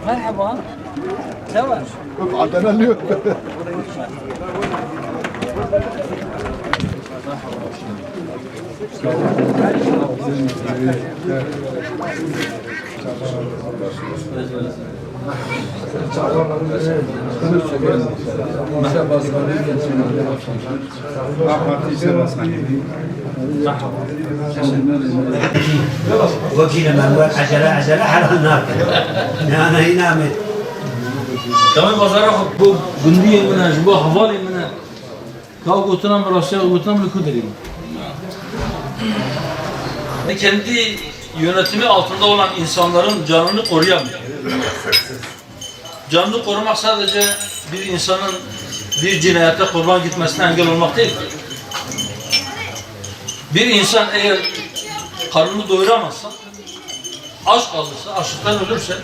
مرحبا سوا عندنا اليوم وكيل من عجلة عجلة على النار أنا هنا Tamam pazara bu gündiye mina, bu havali mina. Kav götüren bir Rusya götüren bir kuderim. Kendi yönetimi altında olan insanların canını koruyamıyor. Canını korumak sadece bir insanın bir cinayete kurban gitmesine engel olmak değil. Bir insan eğer karnını doyuramazsa, aç kalırsa, açlıktan ölürse,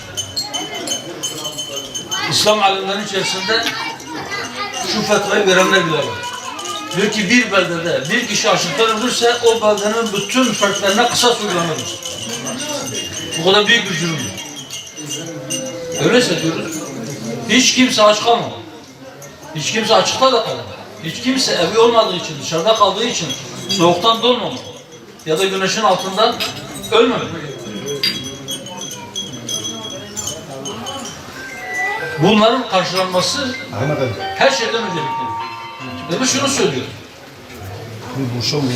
İslam alimlerinin içerisinde şu fetvayı verenler bile var. Diyor ki bir beldede bir kişi açlıktan ölürse o beldenin bütün fertlerine kısas uygulanır. Bu kadar büyük bir cürüm. Öyleyse diyoruz. Hiç kimse aç kalmamalı. Hiç kimse açıkta da kalmamalı. Hiç kimse evi olmadığı için, dışarıda kaldığı için soğuktan donmamalı. Ya da güneşin altından ölmemeli. Bunların karşılanması her şeyden önceliklidir. Ve bu şunu söylüyor.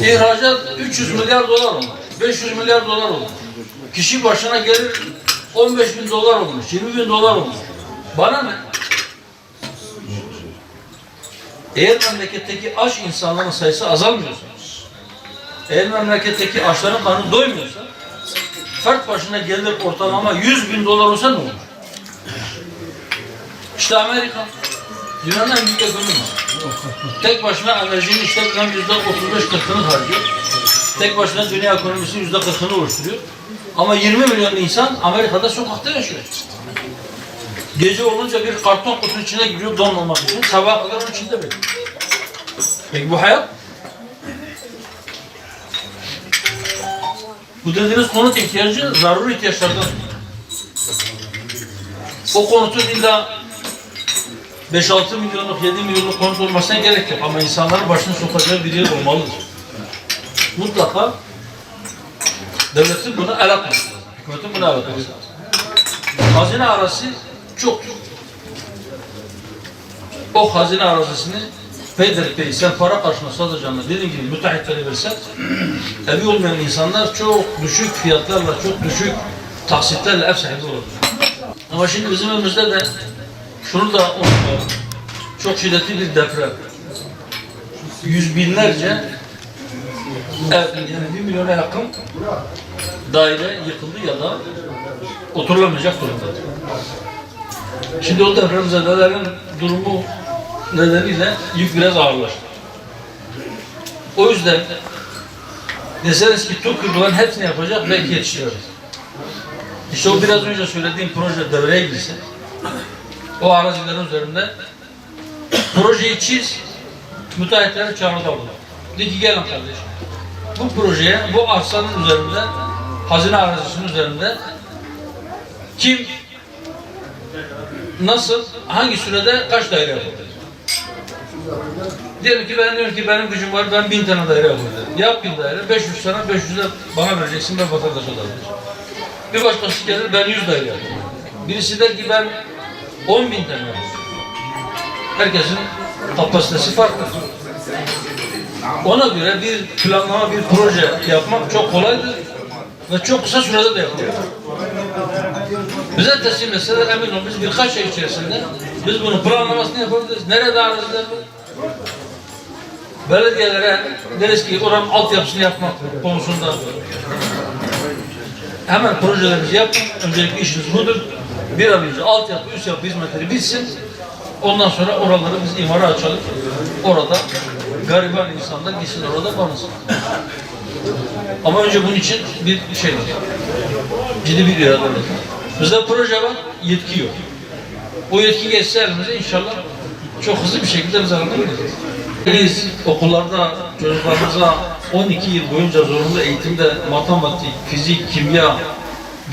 İhracat 300 milyar dolar olmuş, 500 milyar dolar olmuş. Kişi başına gelir 15 bin dolar olmuş, 20 bin dolar olmuş. Bana ne? Eğer memleketteki aç insanların sayısı azalmıyorsa, eğer memleketteki açların karnı doymuyorsa, fert başına gelir ortalama 100 bin dolar olsa ne olur? İşte Amerika, dünyanın en büyük ekonomisi. Tek başına enerjinin işte %35-40'ını harcıyor. Tek başına dünya ekonomisinin %40'ını oluşturuyor. Ama 20 milyon insan Amerika'da sokakta yaşıyor. Gece olunca bir karton kutunun içine giriyor donmamak için. Sabaha kadar onun içinde bekliyor. Peki bu hayat? Bu dediğiniz konut ihtiyacı zaruri ihtiyaçlardan. O konutun illa 5-6 milyonluk, 7 milyonluk konut olmasına gerek yok. Ama insanların başını sokacağı bir yer olmalıdır. Mutlaka devletin buna el atması lazım. Hükümetin buna el atması lazım. Hazine arası çoktur. O hazine arazisini peyderpey sen para karşılığında satacağını dediğim gibi müteahhitlere versen evi olmayan insanlar çok düşük fiyatlarla, çok düşük taksitlerle ev sahibi olur. Ama şimdi bizim önümüzde de şunu da unutmayalım. Çok şiddetli bir deprem. Yüz binlerce ev, yani 1 milyona yakın daire yıkıldı ya da oturulamayacak durumda. Şimdi o depremzedelerin durumu nedeniyle yük biraz ağırlaştı. O yüzden deseniz ki TÜİK bunların hepsini yapacak, belki yetiştiririz. İşte o biraz önce söylediğim proje devreye girse, o arazilerin üzerinde projeyi çiz, müteahhitleri çağırdı aldılar. Dedi ki gelin kardeşim, bu projeye, bu arsanın üzerinde, hazine arazisinin üzerinde kim, nasıl, hangi sürede kaç daire yapabilir? Diyelim ki ben diyorum ki benim gücüm var, ben 1000 tane daire yapabilirim. Yap 1000 daire, 500 tane, 500'e bana vereceksin, ben vatandaşa dağıtacağım. Bir başkası gelir, ben 100 daire yapayım. Birisi der ki ben 10.000 tane yapayım. Herkesin kapasitesi farklı. Ona göre bir planlama, bir proje yapmak çok kolaydır ve çok kısa sürede de yapılır. Bize teslim etseler emin olun biz birkaç ay içerisinde biz bunun planlamasını yapabiliriz. Nerede araziler var? Belediyelere deriz ki oranın altyapısını yapmak konusunda hemen projelerimizi yapın. Öncelikle işiniz budur. Bir an önce altyapı, üst yapı hizmetleri bitsin. Ondan sonra oraları biz imara açalım. Orada gariban insanlar gitsin orada barınsın. Ama önce bunun için bir şey var. Ciddi bir irade var. Bizde proje var, yetki yok. O yetki geçse elimize inşallah çok hızlı bir şekilde biz alabiliriz. Biz okullarda çocuklarımıza 12 yıl boyunca zorunlu eğitimde matematik, fizik, kimya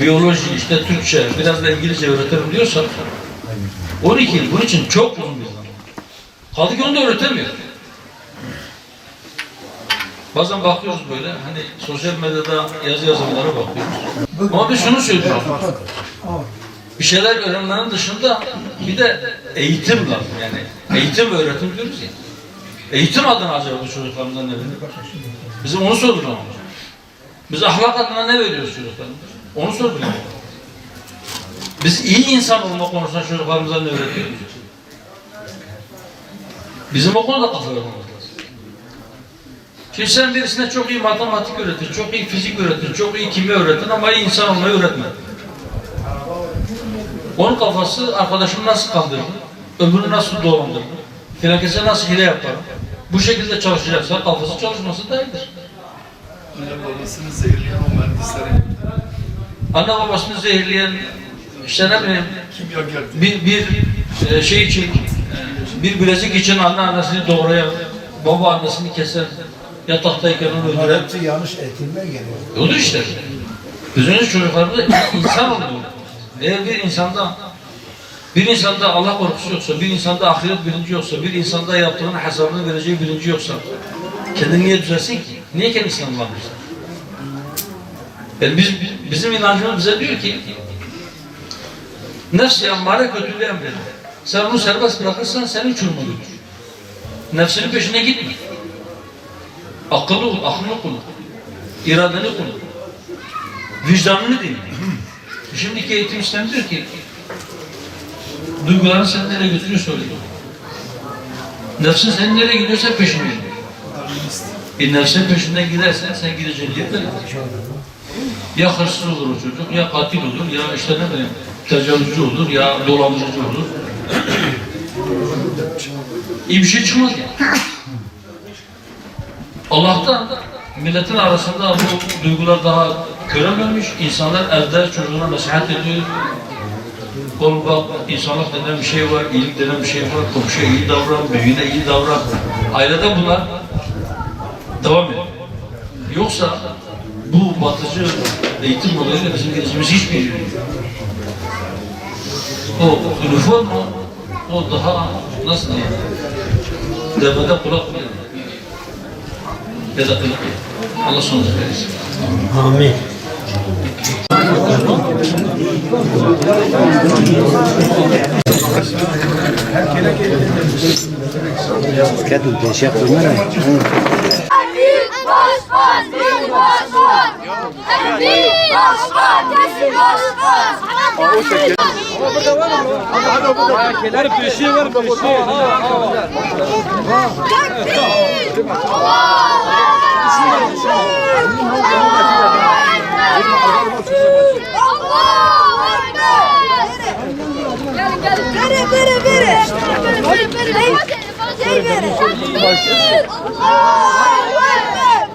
biyoloji, işte Türkçe, biraz da İngilizce öğretirim diyorsak 12 yıl bunun için çok uzun bir zaman. Kaldı ki onu da öğretemiyor. Bazen bakıyoruz böyle, hani sosyal medyada yazı yazanlara bakıyoruz. Ama biz şunu söylüyoruz. Bir şeyler öğrenmenin dışında bir de eğitim lazım. Yani eğitim ve öğretim diyoruz ya. Eğitim adına acaba bu çocuklarımızdan ne veriyor? Bizim onu sorduramamız. Biz ahlak adına ne veriyoruz çocuklarımıza? Onu sorduramamız. Biz iyi insan olma konusunda çocuklarımıza ne öğretiyoruz? Bizim o konuda kafa yormamız lazım. Şimdi sen birisine çok iyi matematik öğretir, çok iyi fizik öğretir, çok iyi kimya öğretir ama iyi insan olmayı öğretmez. Onun kafası arkadaşını nasıl kandırdı, ömrünü nasıl dolandırdı, filakese nasıl hile yapar, bu şekilde çalışacaksa kafası çalışması da iyidir. Anne babasını zehirleyen o mühendislere Anne babasını zehirleyen, işte ne bileyim, kimyager bir şey için, bir bilezik için annesini doğrayan, baba annesini keser, yataktayken onu öldüren. Hepsi yanlış eğitimden geliyor. Odur işte. Bizim çocuklarımızda insan oluyor. Eğer bir insanda Allah korkusu yoksa, bir insanda ahiret bilinci yoksa, bir insanda yaptığının hesabını vereceği bilinci yoksa, kendini niye düzelsin ki? Niye kendisini anlamıyorsun? Yani bizim inancımız bize diyor ki, nefs-i ammare kötülüğü emreder. Sen onu serbest bırakırsan seni uçuruma götürür. Nefsinin peşine gitme. Aklını kullan. İradeni kullan. Vicdanını dinle. Şimdiki eğitim sistemi diyor ki, duyguların seni nereye götürüyor söylüyor. Nefsin seni nereye gidiyorsa peşine gidiyor. Nefsin peşinden gidersen sen gideceğin yer belli. Ya hırsız olur o çocuk, ya katil olur, ya işte ne bileyim, tecavüzcü olur, ya dolandırıcı olur. İyi bir şey çıkmaz ya. Allah'tan milletin arasında bu duygular daha körelmemiş. İnsanlar evde çocuğuna nasihat ediyor. Oğlum bak, insanlık denen bir şey var, iyilik denen bir şey var, komşuya iyi davran, büyüğüne iyi davran. Ailede bunlar devam ediyor. Yoksa bu batıcı eğitim modeliyle bizim gelişimiz hiçbir yeri yok. O üniforma, o daha nasıl diyeyim? Devede kulak bile. Ya da kulak. Allah sonunda verirsin. Amin. Kadın peşe yaptırmıyor. Büyük başkan, büyük başkan. En büyük başkan, büyük başkan.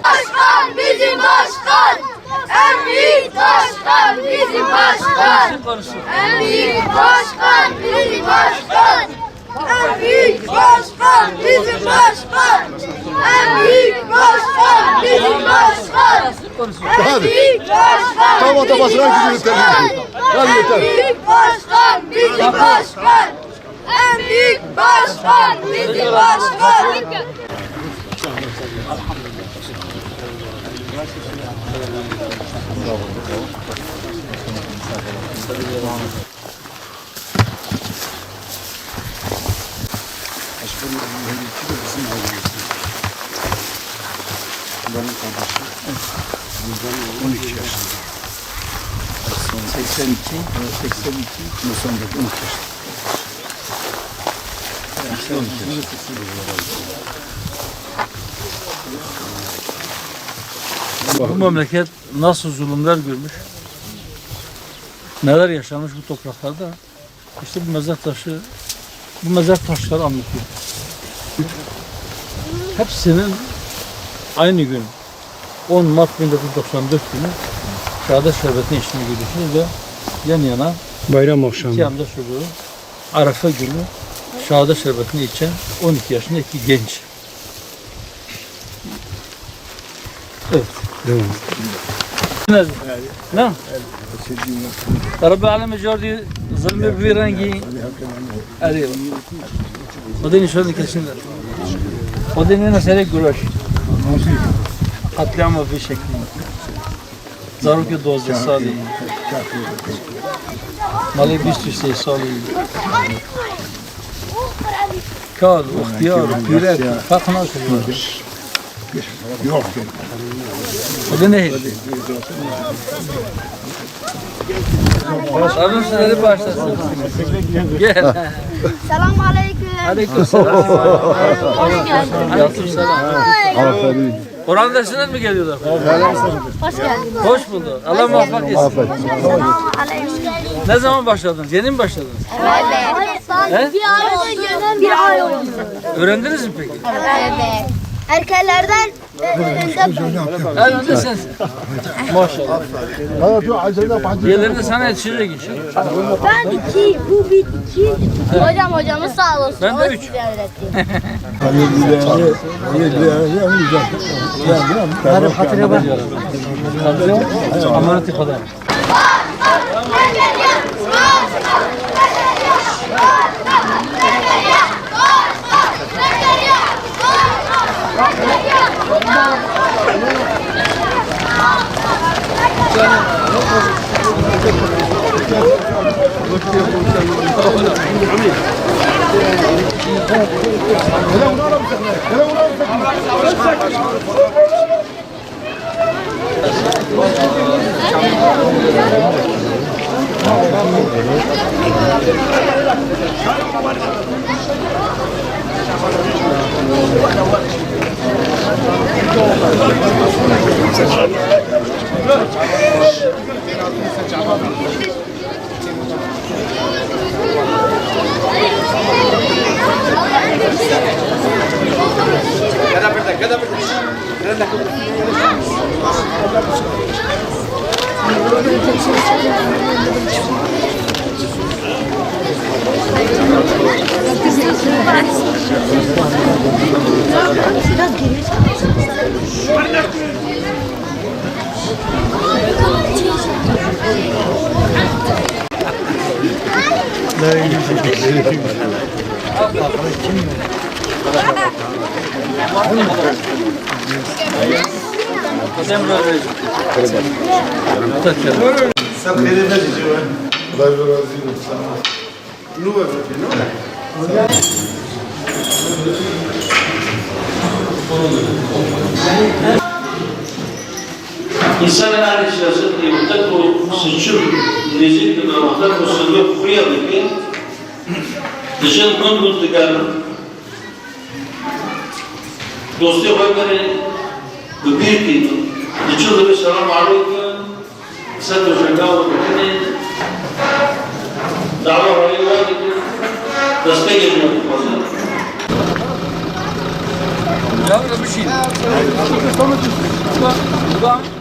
Başkan bizim başkan. En büyük başkan bizim başkan. En büyük başkan bizim başkan. En büyük başkan bizim başkan. En büyük başkan bizim başkan. En büyük başkan. Tam otomasına gücünü temizliyor. Hadi yeter. En büyük başkan bizim başkan. En büyük başkan bizim başkan. Benim kardeşim. Bundan 12 yaşında. 82, 82, 92, 12 yaşında. Bu memleket nasıl zulümler görmüş, neler yaşanmış bu topraklarda, işte bu mezar taşları anlatıyor. Hepsinin aynı gün 10 Mart 1994 günü şehadet şerbetini içine gidiyorsunuz ve yan yana Bayram akşamı. iki amca çocuğu Arafa günü şehadet şerbetini içen 12 yaşında iki genç. Evet. Devam. Ne? رب العالمين جوردي ظلمي بيرانجي أريبا وديني شو ذي كشينر وديني أنا سريع قروش قتلعمه في شكل زارو كي 12 سالي مالي 23 سالي كال واختيار وبيرات فاقنا كل Yok. وديني هيك Sarın sınırı başlasın. Gel. Selamun aleyküm. Aleyküm selam. Hoş geldin. Aleyküm selam. Aferin. Kur'an dersinden mi geliyorlar? Hoş geldin. Hoş bulduk. Allah muvaffak etsin. Selamun aleyküm. Ne zaman başladınız? Yeni mi başladınız? Evet. Bir ay oldu. Öğrendiniz mi peki? Evet. Erkeklerden Herhalde sensin. Maşallah. Diğerlerini sana yetişecek inşallah. ben 2, bu 1, 2. Hocamız sağ olsun. Ben de O 3. size öğretti. Benim hatırı var. Amaneti kadar. İnsan aleyhisselatü yurttaku seçim nezil de namazlar musallı kuyalı ki dışın kun bulduğu dostu koyları bir ki dışın da selam aleyküm sen de şakalı bakın dava var ki dasta geliyor fazla Ya bir şey. Bak.